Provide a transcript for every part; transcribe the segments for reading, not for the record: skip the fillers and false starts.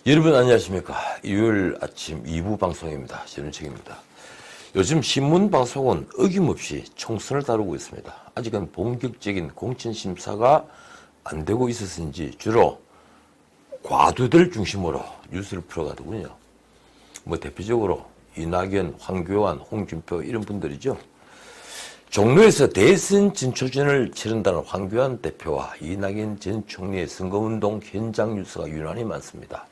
여러분 안녕하십니까. 일요일 아침 2부 방송입니다. 전은책입니다. 요즘 신문 방송은 어김없이 총선을 다루고 있습니다. 아직은 본격적인 공천심사가 안 되고 있었는지 주로 과두들 중심으로 뉴스를 풀어가더군요. 대표적으로 이낙연, 황교안, 홍준표 이런 분들이죠. 종로에서 대선 진초전을 치른다는 황교안 대표와 이낙연 전 총리의 선거운동 현장 뉴스가 유난히 많습니다.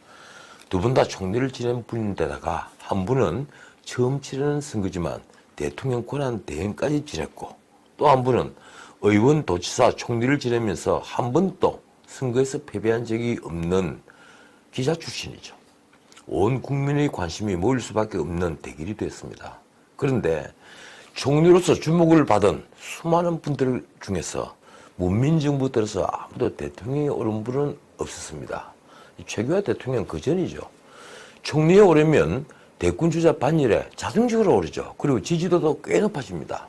두 분 다 총리를 지낸 분인데다가 한 분은 처음 치르는 선거지만 대통령 권한 대행까지 지냈고, 또 한 분은 의원, 도지사, 총리를 지내면서 한 번도 선거에서 패배한 적이 없는 기자 출신이죠. 온 국민의 관심이 모일 수밖에 없는 대결이 됐습니다. 그런데 총리로서 주목을 받은 수많은 분들 중에서 문민정부 들어서 아무도 대통령에 오른 분은 없었습니다. 최규하 대통령 그 전이죠. 총리에 오르면 대권주자 반열에 자동적으로 오르죠. 그리고 지지도도 꽤 높아집니다.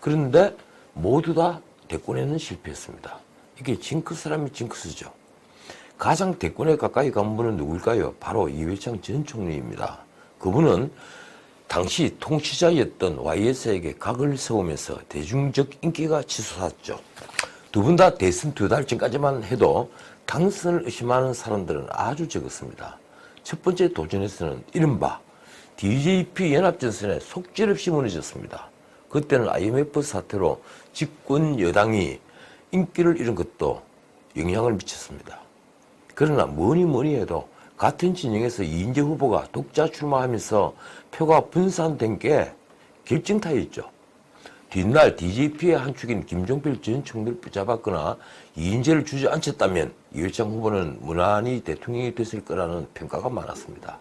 그런데 모두 다 대권에는 실패했습니다. 이게 징크스라면 징크스죠. 가장 대권에 가까이 간 분은 누굴까요? 바로 이회창 전 총리입니다. 그분은 당시 통치자였던 YS에게 각을 세우면서 대중적 인기가 치솟았죠. 두 분 다 대선 2달 전까지만 해도 당선을 의심하는 사람들은 아주 적었습니다. 첫 번째 도전에서는 이른바 DJP 연합전선에 속절없이 무너졌습니다. 그때는 IMF 사태로 집권 여당이 인기를 잃은 것도 영향을 미쳤습니다. 그러나 뭐니 해도 같은 진영에서 이인재 후보가 독자 출마하면서 표가 분산된 게 결정타였죠. 뒷날 DJP의 한 축인 김종필 전 총리를 붙잡았거나 이인재를 주저앉혔다면 이회창 후보는 무난히 대통령이 됐을 거라는 평가가 많았습니다.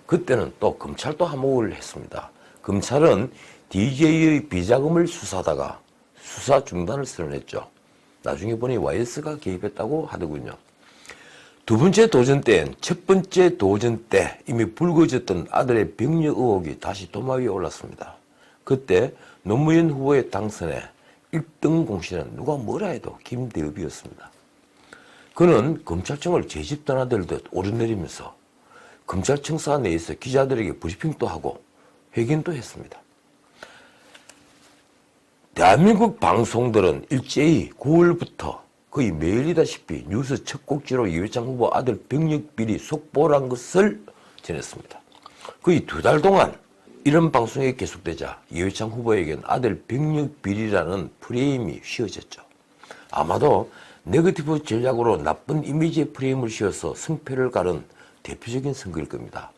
그때는 또 검찰도 한몫을 했습니다. 검찰은 DJ의 비자금을 수사하다가 수사 중단을 선언했죠. 나중에 보니 YS가 개입했다고 하더군요. 두 번째 도전 때엔 첫 번째 도전 때 이미 불거졌던 아들의 병력 의혹이 다시 도마 위에 올랐습니다. 그때 노무현 후보의 당선에 1등 공신은 누가 뭐라 해도 김대엽이었습니다. 그는 검찰청을 제집 떠나들듯 오르내리면서 검찰청사 내에서 기자들에게 브리핑도 하고 회견도 했습니다. 대한민국 방송들은 일제히 9월부터 거의 매일이다시피 뉴스 첫 곡지로 이회창 후보 아들 병력 비리 속보란 것을 전했습니다. 거의 2달 동안 이런 방송이 계속되자 이회창 후보에겐 아들 병력 비리라는 프레임이 씌워졌죠. 아마도 네거티브 전략으로 나쁜 이미지의 프레임을 씌워서 승패를 가른 대표적인 선거일 겁니다.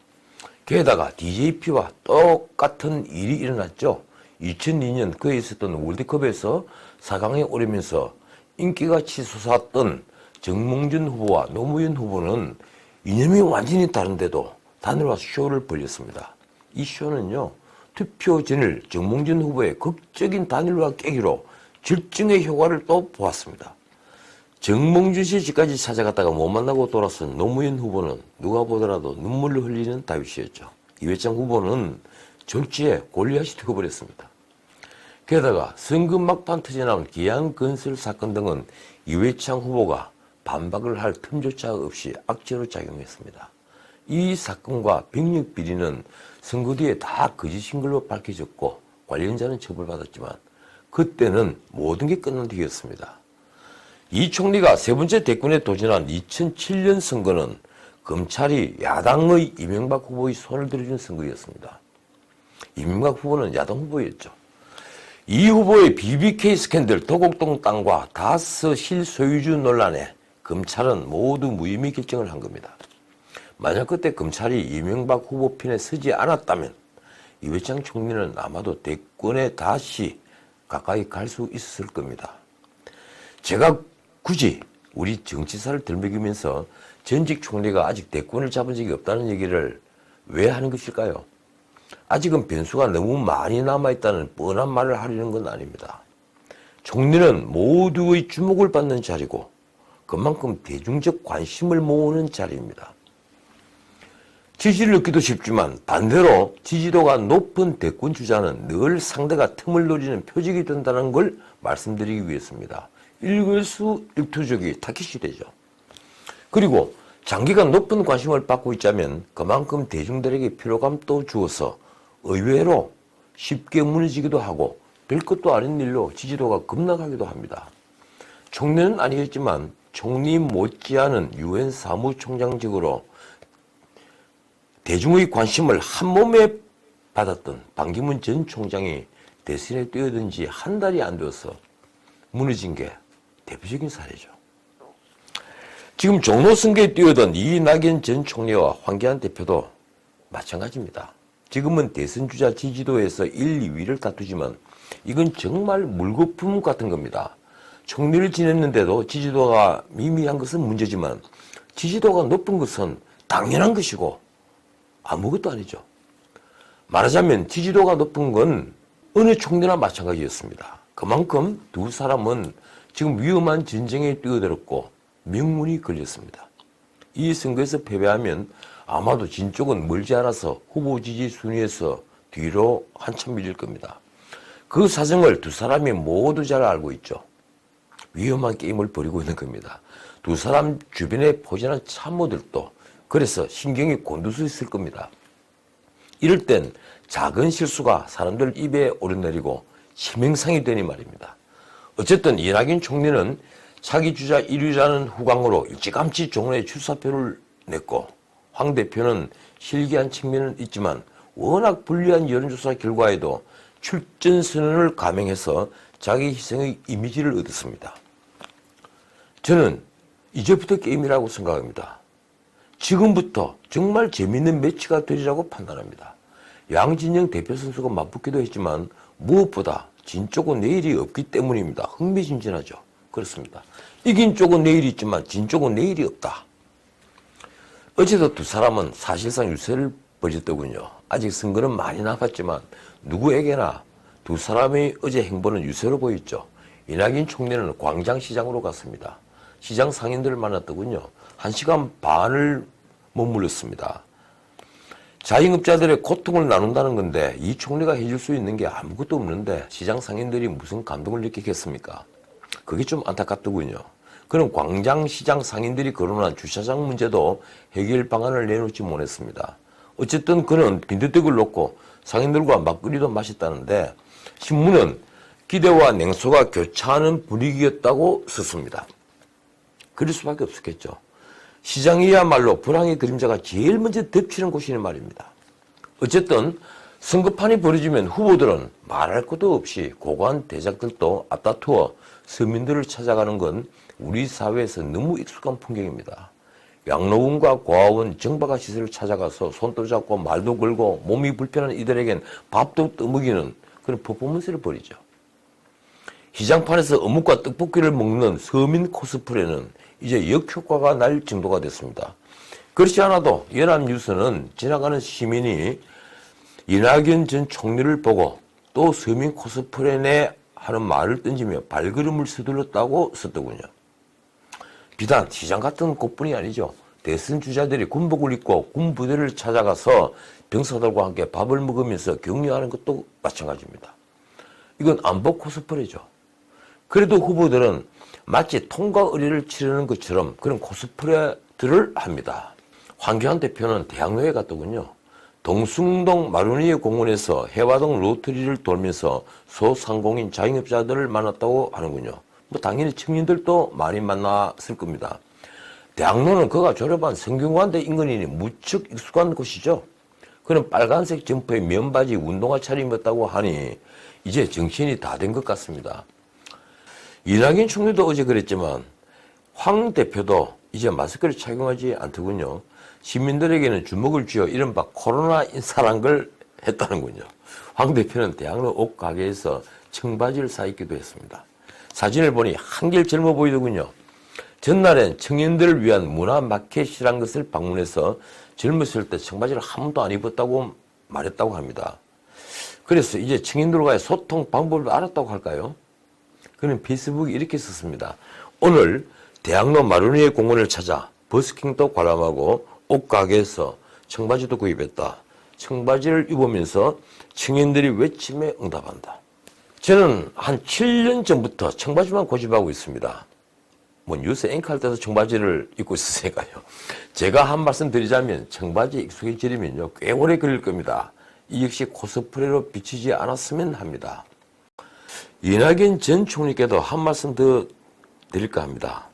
게다가 DJP와 똑같은 일이 일어났죠. 2002년 그에 있었던 월드컵에서 4강에 오르면서 인기가 치솟았던 정몽준 후보와 노무현 후보는 이념이 완전히 다른데도 단일화 쇼를 벌였습니다. 이 쇼는요, 투표 전일 정몽준 후보의 극적인 단일화 깨기로 절정의 효과를 또 보았습니다. 정몽준 씨 집까지 찾아갔다가 못 만나고 돌아선 노무현 후보는 누가 보더라도 눈물을 흘리는 다윗이었죠. 이회창 후보는 졸지에 골리앗이 되어버렸습니다. 게다가 선거 막판 터져나온 기양건설 사건 등은 이회창 후보가 반박을 할 틈조차 없이 악재로 작용했습니다. 이 사건과 병력 비리는 선거 뒤에 다 거짓인 걸로 밝혀졌고 관련자는 처벌받았지만 그때는 모든 게 끝난 뒤였습니다. 이 총리가 세 번째 대권에 도전한 2007년 선거는 검찰이 야당의 이명박 후보의 손을 들어준 선거였습니다. 이명박 후보는 야당 후보였죠. 이 후보의 BBK 스캔들, 도곡동 땅과 다스 실소유주 논란에 검찰은 모두 무혐의 결정을 한 겁니다. 만약 그때 검찰이 이명박 후보 편에 서지 않았다면 이회창 총리는 아마도 대권에 다시 가까이 갈 수 있었을 겁니다. 제가 굳이 우리 정치사를 들먹이면서 전직 총리가 아직 대권을 잡은 적이 없다는 얘기를 왜 하는 것일까요? 아직은 변수가 너무 많이 남아있다는 뻔한 말을 하려는 건 아닙니다. 총리는 모두의 주목을 받는 자리고 그만큼 대중적 관심을 모으는 자리입니다. 지지를 얻기도 쉽지만 반대로 지지도가 높은 대권 주자는 늘 상대가 틈을 노리는 표적이 된다는 걸 말씀드리기 위해서입니다. 일거수일투족이 타깃이 되죠. 그리고 장기간 높은 관심을 받고 있자면 그만큼 대중들에게 피로감도 주어서 의외로 쉽게 무너지기도 하고 별것도 아닌 일로 지지도가 급락하기도 합니다. 총리는 아니겠지만 총리 못지않은 유엔 사무총장직으로 대중의 관심을 한몸에 받았던 반기문 전 총장이 대선에 뛰어든 지 한 달이 안 되어서 무너진 게 대표적인 사례죠. 지금 종로 선거에 뛰어든 이낙연 전 총리와 황교안 대표도 마찬가지입니다. 지금은 대선 주자 지지도에서 1, 2위를 다투지만 이건 정말 물거품 같은 겁니다. 총리를 지냈는데도 지지도가 미미한 것은 문제지만 지지도가 높은 것은 당연한 것이고 아무것도 아니죠. 말하자면 지지도가 높은 건 어느 총리나 마찬가지였습니다. 그만큼 두 사람은 지금 위험한 전쟁에 뛰어들었고 명운이 걸렸습니다. 이 선거에서 패배하면 아마도 진쪽은 멀지 않아서 후보 지지 순위에서 뒤로 한참 밀릴 겁니다. 그 사정을 두 사람이 모두 잘 알고 있죠. 위험한 게임을 벌이고 있는 겁니다. 두 사람 주변에 포진한 참모들도 그래서 신경이 곤두서 있을 겁니다. 이럴 땐 작은 실수가 사람들 입에 오르내리고 치명상이 되니 말입니다. 어쨌든 이낙연 총리는 차기 주자 1위라는 후광으로 일찌감치 종로에 출사표를 냈고 황 대표는 실기한 측면은 있지만 워낙 불리한 여론조사 결과에도 출전 선언을 감행해서 자기 희생의 이미지를 얻었습니다. 저는 이제부터 게임이라고 생각합니다. 지금부터 정말 재밌는 매치가 되리라고 판단합니다. 양진영 대표 선수가 맞붙기도 했지만 무엇보다 진 쪽은 내일이 없기 때문입니다. 흥미진진하죠. 그렇습니다. 이긴 쪽은 내일이 있지만 진 쪽은 내일이 없다. 어제도 두 사람은 사실상 유세를 벌였더군요. 아직 선거는 많이 남았지만 누구에게나 두 사람의 어제 행보는 유세로 보였죠. 이낙연 총리는 광장시장으로 갔습니다. 시장 상인들을 만났더군요. 1시간 반을 머물렀습니다. 자영업자들의 고통을 나눈다는 건데 이 총리가 해줄 수 있는 게 아무것도 없는데 시장 상인들이 무슨 감동을 느끼겠습니까? 그게 좀 안타깝더군요. 그럼 광장시장 상인들이 거론한 주차장 문제도 해결 방안을 내놓지 못했습니다. 어쨌든 그는 빈대떡을 놓고 상인들과 막걸리도 마셨다는데 신문은 기대와 냉소가 교차하는 분위기였다고 썼습니다. 그럴 수밖에 없었겠죠. 시장이야말로 불황의 그림자가 제일 먼저 덮치는 곳이니 말입니다. 어쨌든 선거판이 벌어지면 후보들은 말할 것도 없이 고관 대작들도 앞다투어 서민들을 찾아가는 건 우리 사회에서 너무 익숙한 풍경입니다. 양로원과 고아원, 정박아 시설을 찾아가서 손도 잡고 말도 걸고 몸이 불편한 이들에겐 밥도 떠먹이는 그런 퍼포먼스를 벌이죠. 시장판에서 어묵과 떡볶이를 먹는 서민 코스프레는 이제 역효과가 날 정도가 됐습니다. 그렇지 않아도 연합뉴스는 지나가는 시민이 이낙연 전 총리를 보고 또 서민 코스프레네 하는 말을 던지며 발걸음을 서둘렀다고 썼더군요. 비단 시장 같은 곳뿐이 아니죠. 대선 주자들이 군복을 입고 군부대를 찾아가서 병사들과 함께 밥을 먹으면서 격려하는 것도 마찬가지입니다. 이건 안보 코스프레죠. 그래도 후보들은 마치 통과 의례를 치르는 것처럼 그런 코스프레들을 합니다. 황교안 대표는 대학로에 갔더군요. 동숭동 마루니에 공원에서 해화동 로터리를 돌면서 소상공인 자영업자들을 만났다고 하는군요. 뭐 당연히 청년들도 많이 만났을 겁니다. 대학로는 그가 졸업한 성균관대 인근이니 무척 익숙한 곳이죠. 그는 빨간색 점퍼에 면바지 운동화 차림이었다고 하니 이제 정신이 다 된 것 같습니다. 이낙연 총리도 어제 그랬지만 황 대표도 이제 마스크를 착용하지 않더군요. 시민들에게는 주목을 쥐어 이른바 코로나 인사란 걸 했다는군요. 황 대표는 대학로 옷 가게에서 청바지를 사 입기도 했습니다. 사진을 보니 한결 젊어 보이더군요. 전날엔 청년들을 위한 문화 마켓이란 것을 방문해서 젊었을 때 청바지를 한 번도 안 입었다고 말했다고 합니다. 그래서 이제 청년들과의 소통 방법을 알았다고 할까요? 그는 페이스북에 이렇게 썼습니다. 오늘 대학로 마루니에 공원을 찾아 버스킹도 관람하고 옷가게에서 청바지도 구입했다. 청바지를 입으면서 청년들이 외침에 응답한다. 저는 한 7년 전부터 청바지만 고집하고 있습니다. 뭐 뉴스 앵커 할 때도 청바지를 입고 있으니까요. 제가 한 말씀 드리자면 청바지에 익숙해지려면요 꽤 오래 걸릴 겁니다. 이 역시 코스프레로 비치지 않았으면 합니다. 이낙연 전 총리께도 한 말씀 더 드릴까 합니다.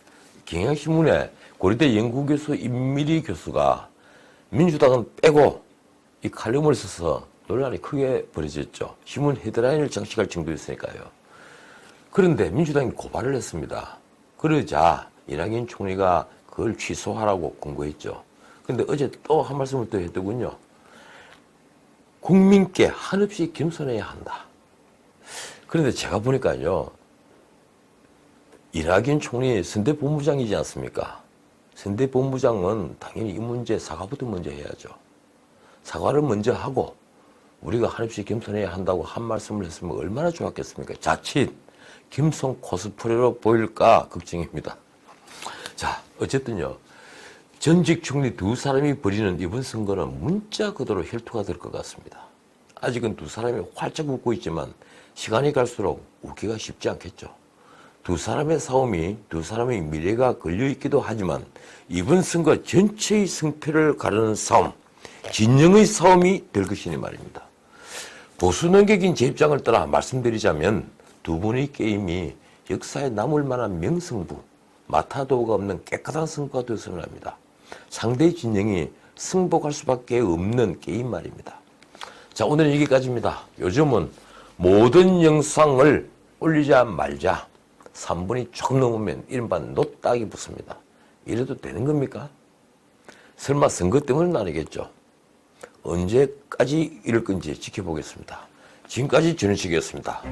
경향신문에 고려대 연구교수 임미리 교수가 민주당은 빼고 이 칼럼을 써서 논란이 크게 벌어졌죠. 신문 헤드라인을 장식할 정도였으니까요. 그런데 민주당이 고발을 했습니다. 그러자 이낙연 총리가 그걸 취소하라고 공고했죠. 그런데 어제 또 한 말씀을 또 했더군요. 국민께 한없이 겸손해야 한다. 그런데 제가 보니까요. 이낙연 총리 선대 본부장이지 않습니까? 선대 본부장은 당연히 이 문제 사과부터 먼저 해야죠. 사과를 먼저 하고 우리가 한없이 겸손해야 한다고 한 말씀을 했으면 얼마나 좋았겠습니까? 자칫 김성 코스프레로 보일까 걱정입니다. 자, 어쨌든요. 전직 총리 두 사람이 벌이는 이번 선거는 문자 그대로 혈투가 될 것 같습니다. 아직은 두 사람이 활짝 웃고 있지만 시간이 갈수록 웃기가 쉽지 않겠죠. 두 사람의 싸움이 두 사람의 미래가 걸려있기도 하지만 이번 선거 전체의 승패를 가르는 싸움, 진영의 싸움이 될 것이니 말입니다. 보수 논객인 제 입장을 따라 말씀드리자면 두 분의 게임이 역사에 남을 만한 명승부, 마타도가 없는 깨끗한 승부가 되어서는 합니다. 상대의 진영이 승복할 수밖에 없는 게임 말입니다. 자, 오늘은 여기까지입니다. 요즘은 모든 영상을 올리자 말자 3분이 조금 넘으면 이른바 노딱이 붙습니다. 이래도 되는 겁니까? 설마 선거 때문은 아니겠죠. 언제까지 이럴 건지 지켜보겠습니다. 지금까지 전현식이었습니다.